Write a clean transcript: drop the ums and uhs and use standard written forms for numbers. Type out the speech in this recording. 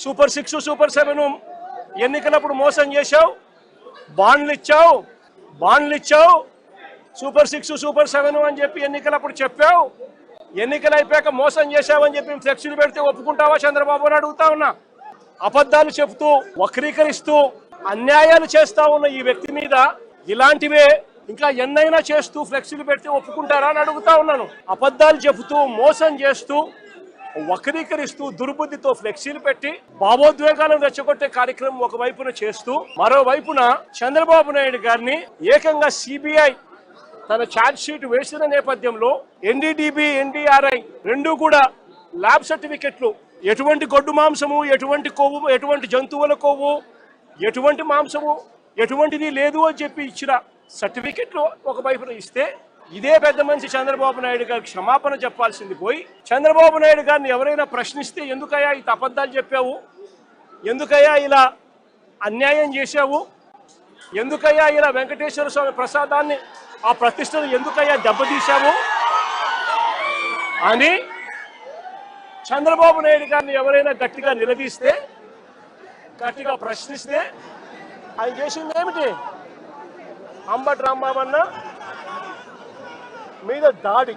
Super 6 super 7 ఎన్నికలప్పుడు మోసం చేశావు, బాండ్లు ఇచ్చావు, సూపర్ 6 సూపర్ 7 అని చెప్పి ఎన్నికలప్పుడు చెప్పావు. ఎన్నికలు అయిపోయాక మోసం చేశావని చెప్పి ఫ్లెక్సీలు పెడితే ఒప్పుకుంటావా చంద్రబాబు అని అడుగుతా ఉన్నా. అబద్ధాలు చెబుతూ వక్రీకరిస్తూ అన్యాయాలు చేస్తా ఉన్న ఈ వ్యక్తి మీద ఇలాంటివే ఇంకా ఎన్నైనా చేస్తూ ఫ్లెక్సీలు పెడితే ఒప్పుకుంటారా అని అడుగుతా ఉన్నాను. అబద్ధాలు చెబుతూ మోసం చేస్తూ వక్రీకరిస్తూ దుర్బుద్ధితో ఫ్లెక్సీలు పెట్టి భావోద్వేగాలను రెచ్చగొట్టే కార్యక్రమం ఒకవైపున చేస్తూ మరోవైపున చంద్రబాబు నాయుడు గారిని ఏకంగా సిబిఐ తన ఛార్జ్ షీట్ వేసిన నేపథ్యంలో ఎన్డీడీబీ ఎన్డీఆర్ఐ రెండు కూడా ల్యాబ్ సర్టిఫికెట్లు ఎటువంటి గొడ్డు మాంసము, ఎటువంటి కొవ్వు, ఎటువంటి జంతువుల కొవ్వు, ఎటువంటి మాంసము ఎటువంటిది లేదు అని చెప్పి ఇచ్చిన సర్టిఫికెట్లు ఒకవైపున ఇస్తే ఇదే పెద్ద మనిషి చంద్రబాబు నాయుడు గారికి క్షమాపణ చెప్పాల్సింది పోయి చంద్రబాబు నాయుడు గారిని ఎవరైనా ప్రశ్నిస్తే ఎందుకయ్యా ఈ అబద్ధాలు చెప్పావు, ఎందుకయ్యా ఇలా అన్యాయం చేశావు, ఎందుకయ్యా ఇలా వెంకటేశ్వర స్వామి ప్రసాదాన్ని ఆ ప్రతిష్టను ఎందుకయ్యా దెబ్బతీశావు అని చంద్రబాబు నాయుడు గారిని ఎవరైనా గట్టిగా నిలదీస్తే, గట్టిగా ప్రశ్నిస్తే ఆయన చేసింది ఏమిటి? అంబటి రాంబాబు అన్న మీద దాడి.